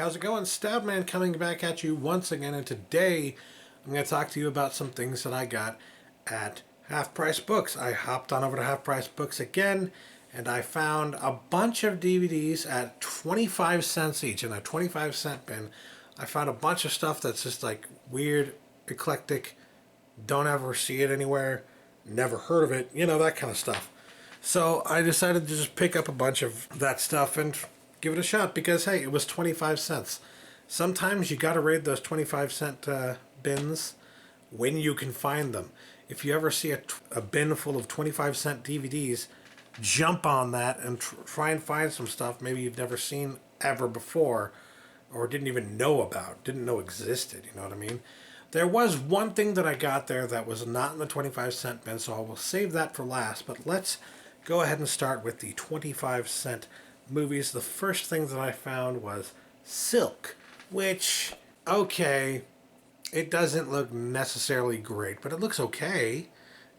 how's it going? Stabman coming back at you once again, and today I'm going to talk to you about some things that I got at Half Price Books. I hopped on over to Half Price Books again, and I found a bunch of DVDs at 25 cents each in a 25-cent bin. I found a bunch of stuff that's just like weird, eclectic, don't ever see it anywhere, never heard of it, you know, that kind of stuff. So I decided to just pick up a bunch of that stuff and give it a shot because, hey, it was 25 cents. Sometimes you gotta raid those 25-cent bins when you can find them. If you ever see a bin full of 25-cent DVDs, jump on that and try and find some stuff maybe you've never seen ever before or didn't even know about, didn't know existed, you know what I mean? There was one thing that I got there that was not in the 25-cent bin, so I will save that for last, but let's go ahead and start with the 25-cent movies. The first thing that I found was Silk, which, okay, it doesn't look necessarily great, but it looks okay.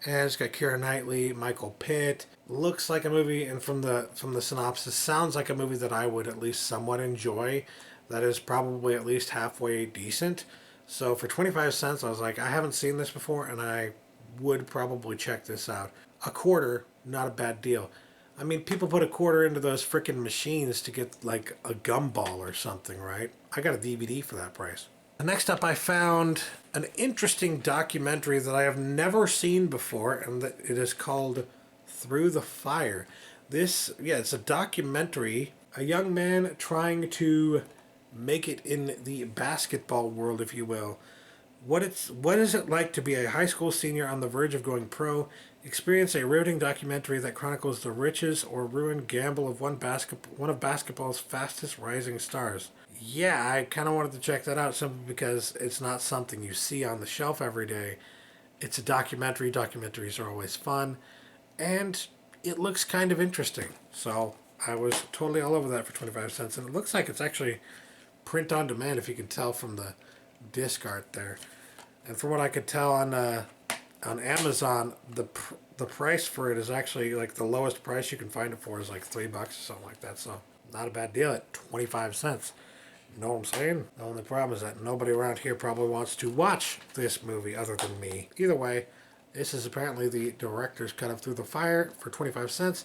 And it's got Keira Knightley, Michael Pitt. Looks like a movie, and from the synopsis, sounds like a movie that I would at least somewhat enjoy. That is probably at least halfway decent. So for 25 cents, I was like, I haven't seen this before, and I would probably check this out. A quarter, not a bad deal. I mean, people put a quarter into those frickin' machines to get like a gumball or something, right? I got a DVD for that price. Next up, I found an interesting documentary that I have never seen before, and that it is called Through the Fire. It's a documentary, a young man trying to make it in the basketball world, if you will. What is it like to be a high school senior on the verge of going pro? Experience a riveting documentary that chronicles the riches or ruined gamble of one of basketball's fastest rising stars. Yeah, I kind of wanted to check that out simply because it's not something you see on the shelf every day. It's a documentary. Documentaries are always fun, and it looks kind of interesting. So I was totally all over that for 25 cents, and it looks like it's actually print on demand, if you can tell from the disc art there. And from what I could tell on Amazon, the price for it is actually like the lowest price you can find it for is like $3 or something like that. So not a bad deal at 25 cents. You know what I'm saying? The only problem is that nobody around here probably wants to watch this movie other than me. Either way, this is apparently the director's cut of Through the Fire for 25 cents.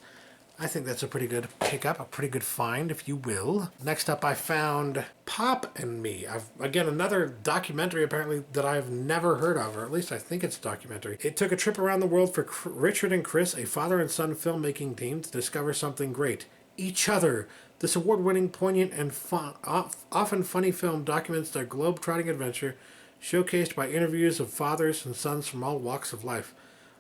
I think that's a pretty good pickup, a pretty good find, if you will. Next up, I found Pop and Me. Again, another documentary apparently that I've never heard of, or at least I think it's a documentary. It took a trip around the world for Richard and Chris, a father and son filmmaking team, to discover something great: each other. This award-winning, poignant, and often funny film documents their globe-trotting adventure, showcased by interviews of fathers and sons from all walks of life.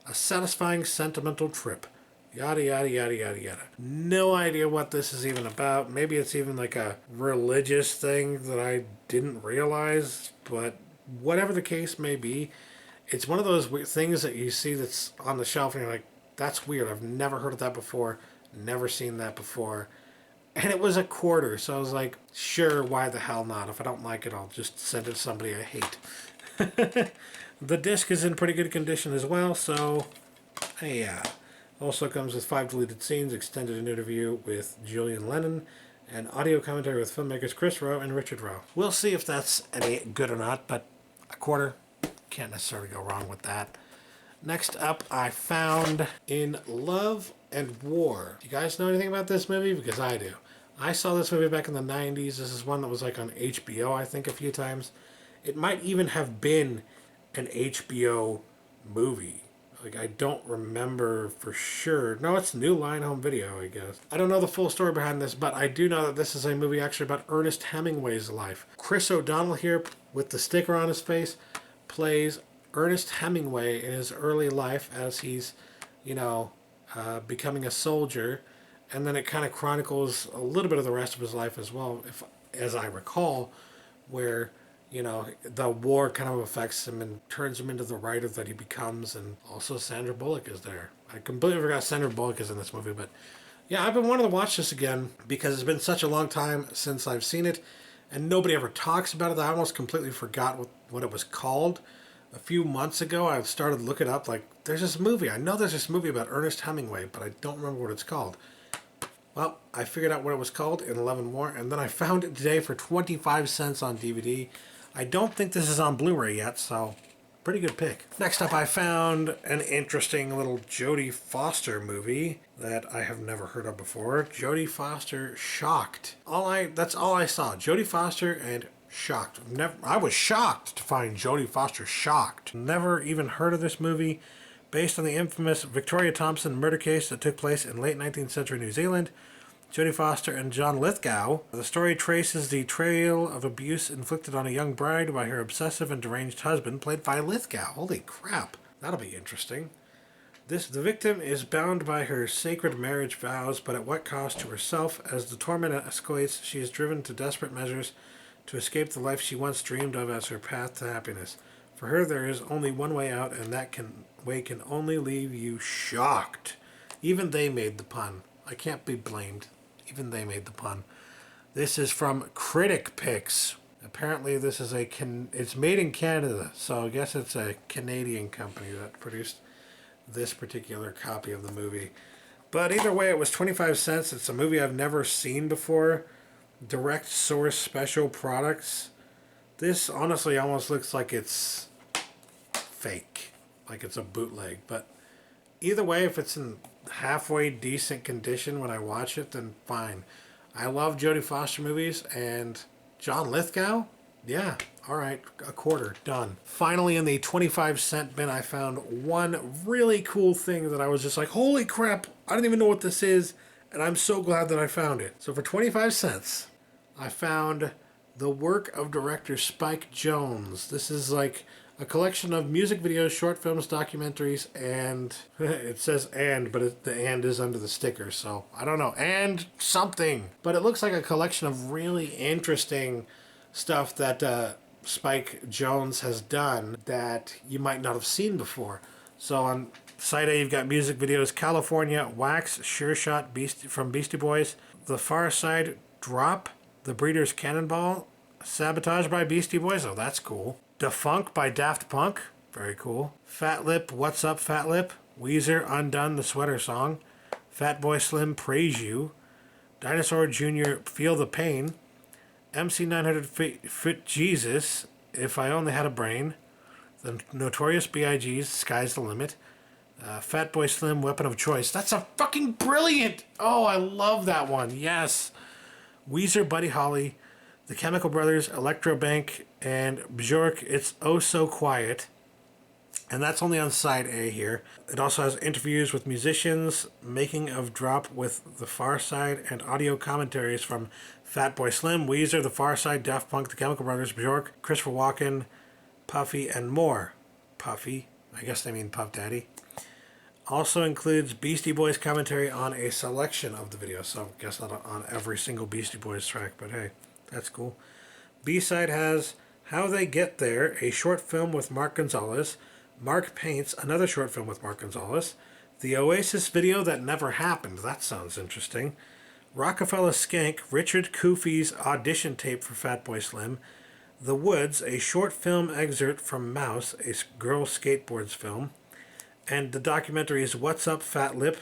A satisfying, sentimental trip. Yada, yada, yada, yada, yada. No idea what this is even about. Maybe it's even like a religious thing that I didn't realize, but whatever the case may be, it's one of those things that you see that's on the shelf and you're like, that's weird. I've never heard of that before. Never seen that before. And it was a quarter, so I was like, sure, why the hell not? If I don't like it, I'll just send it to somebody I hate. The disc is in pretty good condition as well, so yeah. Also comes with 5 deleted scenes, extended interview with Julian Lennon, and audio commentary with filmmakers Chris Rowe and Richard Rowe. We'll see if that's any good or not, but a quarter, can't necessarily go wrong with that. Next up, I found In Love and War. Do you guys know anything about this movie? Because I do. I saw this movie back in the 90s. This is one that was like on HBO, I think, a few times. It might even have been an HBO movie. Like, I don't remember for sure. No, it's New Line Home Video, I guess. I don't know the full story behind this, but I do know that this is a movie actually about Ernest Hemingway's life. Chris O'Donnell here, with the sticker on his face, plays Ernest Hemingway in his early life as he's, becoming a soldier. And then it kind of chronicles a little bit of the rest of his life as well, as I recall, where the war kind of affects him and turns him into the writer that he becomes. And also Sandra Bullock is there. I completely forgot Sandra Bullock is in this movie. But yeah, I've been wanting to watch this again because it's been such a long time since I've seen it. And nobody ever talks about it. I almost completely forgot what it was called. A few months ago, I started looking up, like, there's this movie. I know there's this movie about Ernest Hemingway, but I don't remember what it's called. Well, I figured out what it was called in 11 more, and then I found it today for 25 cents on DVD. I don't think this is on Blu-ray yet, so pretty good pick. Next up, I found an interesting little Jodie Foster movie that I have never heard of before. Jodie Foster Shocked. That's all I saw. Jodie Foster and Shocked. I was shocked to find Jodie Foster Shocked. Never even heard of this movie. Based on the infamous Victoria Thompson murder case that took place in late 19th century New Zealand, Jodie Foster and John Lithgow. The story traces the trail of abuse inflicted on a young bride by her obsessive and deranged husband, played by Lithgow. Holy crap, that'll be interesting. The victim is bound by her sacred marriage vows, but at what cost to herself? As the torment escalates, she is driven to desperate measures to escape the life she once dreamed of as her path to happiness. For her, there is only one way out, and that way can only leave you shocked. Even they made the pun. I can't be blamed. Even they made the pun. This is from Critic Picks. Apparently, this is it's made in Canada, so I guess it's a Canadian company that produced this particular copy of the movie. But either way, it was 25 cents. It's a movie I've never seen before. Direct source special products. This honestly almost looks like it's fake, like it's a bootleg, but either way, if it's in halfway decent condition when I watch it, then fine. I love Jodie Foster movies, and John Lithgow, yeah, alright, a quarter, done. Finally, in the 25-cent bin, I found one really cool thing that I was just like, holy crap, I don't even know what this is, and I'm so glad that I found it. So for 25 cents, I found the work of director Spike Jonze. This is like a collection of music videos, short films, documentaries, and it says "and," but the "and" is under the sticker, so I don't know. And something. But it looks like a collection of really interesting stuff that Spike Jonze has done that you might not have seen before. So on side A, you've got music videos: California, Wax, Sure Shot, from Beastie Boys, The Far Side, Drop, The Breeders' Cannonball, Sabotage by Beastie Boys, oh that's cool. Defunk by Daft Punk, very cool. Fat Lip, What's Up Fat Lip, Weezer, Undone, the Sweater Song, Fatboy Slim, Praise You, Dinosaur Jr., Feel the Pain, MC 900 Fit Jesus, If I Only Had a Brain, The Notorious B.I.G.'s Sky's the Limit, Fatboy Slim, Weapon of Choice. That's a fucking brilliant! Oh, I love that one, yes. Weezer, Buddy Holly, The Chemical Brothers, Electrobank, and Bjork, It's Oh So Quiet. And that's only on side A here. It also has interviews with musicians, making of Drop with The Far Side, and audio commentaries from Fatboy Slim, Weezer, The Far Side, Daft Punk, The Chemical Brothers, Bjork, Christopher Walken, Puffy, and more. Puffy, I guess they mean Puff Daddy. Also includes Beastie Boys commentary on a selection of the videos. So I guess not on every single Beastie Boys track, but hey, that's cool. B-side has How They Get There, a short film with Mark Gonzalez. Mark Paints, another short film with Mark Gonzalez. The Oasis video that never happened. That sounds interesting. Rockefeller Skank, Richard Koofy's audition tape for Fatboy Slim. The Woods, a short film excerpt from Mouse, a girl skateboards film. And the documentary is What's Up Fat Lip,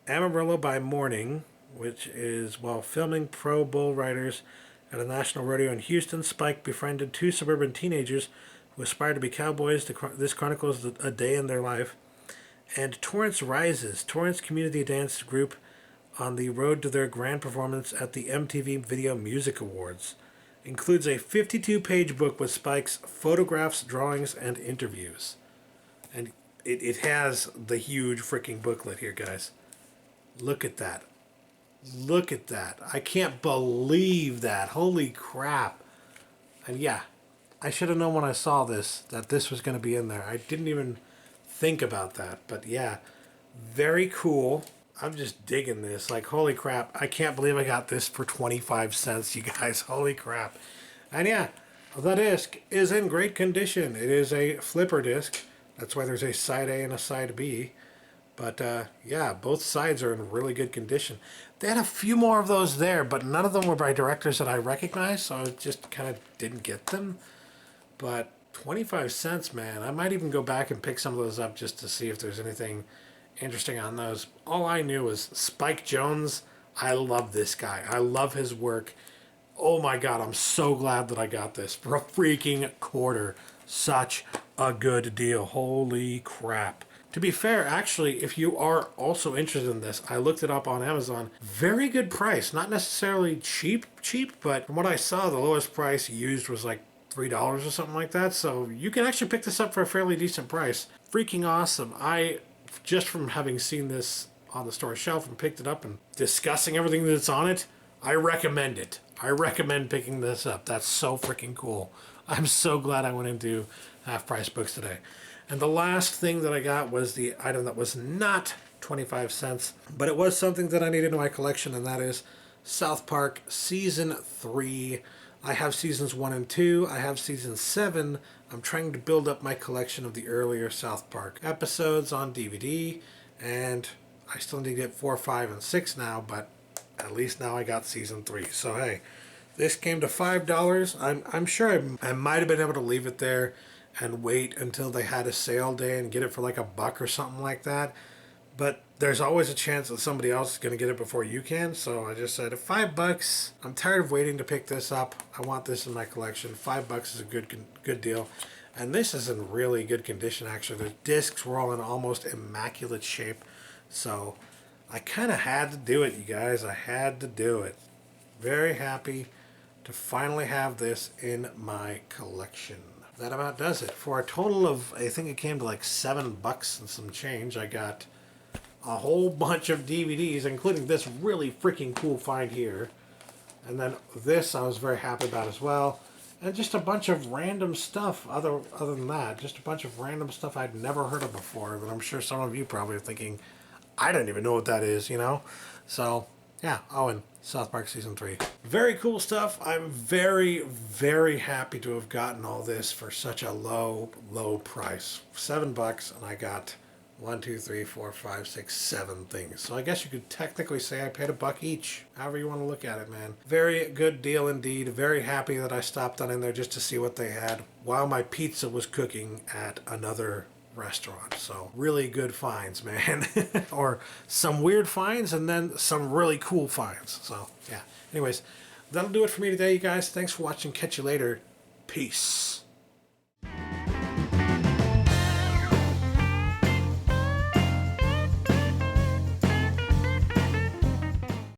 Amarillo by Morning, which is while filming pro bull riders at a national rodeo in Houston, Spike befriended two suburban teenagers who aspired to be cowboys. This chronicles a day in their life. And Torrance Rises, Torrance Community Dance Group on the road to their grand performance at the MTV Video Music Awards. Includes a 52-page book with Spike's photographs, drawings, and interviews. And it has the huge freaking booklet here, guys. Look at that. Look at that. I can't believe that. Holy crap. And yeah, I should have known when I saw this that this was going to be in there. I didn't even think about that. But yeah, very cool. I'm just digging this. Like, holy crap. I can't believe I got this for 25 cents, you guys. Holy crap. And yeah, the disc is in great condition. It is a flipper disc. That's why there's a side A and a side B. But yeah, both sides are in really good condition. They had a few more of those there, but none of them were by directors that I recognize, so I just kind of didn't get them. But 25 cents, man. I might even go back and pick some of those up just to see if there's anything interesting on those. All I knew was Spike Jonze I love this guy. I love his work. Oh my God, I'm so glad that I got this for a freaking quarter. Such a good deal. Holy crap. To be fair, actually, if you are also interested in this, I looked it up on Amazon. Very good price. Not necessarily cheap, but from what I saw, the lowest price used was like $3 or something like that. So you can actually pick this up for a fairly decent price. Freaking awesome. Just from having seen this on the store shelf and picked it up and discussing everything that's on it, I recommend it. I recommend picking this up. That's so freaking cool. I'm so glad I went into Half Price Books today. And the last thing that I got was the item that was not 25 cents, but it was something that I needed in my collection, and that is South Park Season 3. I have Seasons 1 and 2. I have Season 7. I'm trying to build up my collection of the earlier South Park episodes on DVD, and I still need to get 4, 5, and 6 now, but at least now I got Season 3. So hey, this came to $5. I'm sure I might have been able to leave it there and wait until they had a sale day and get it for like $1 or something like that. But there's always a chance that somebody else is going to get it before you can. So I just said, $5. I'm tired of waiting to pick this up. I want this in my collection. $5 is a good deal. And this is in really good condition, actually. The discs were all in almost immaculate shape. So I kind of had to do it, you guys. I had to do it. Very happy to finally have this in my collection. That about does it. For a total of, I think it came to like $7 and some change. I got a whole bunch of DVDs, including this really freaking cool find here. And then this I was very happy about as well. And just a bunch of random stuff other than that. Just a bunch of random stuff I'd never heard of before that I'm sure some of you probably are thinking, I don't even know what that is, you know? So, yeah. Oh, and South Park Season 3. Very cool stuff. I'm very, very happy to have gotten all this for such a low price. $7, and I got 1, 2, 3, 4, 5, 6, 7 things. So I guess you could technically say I paid $1 each. However you want to look at it, man. Very good deal indeed. Very happy that I stopped on in there just to see what they had while my pizza was cooking at another restaurant. So really good finds, man. Or some weird finds and then some really cool finds. So yeah. Anyways, that'll do it for me today, you guys. Thanks for watching. Catch you later. Peace.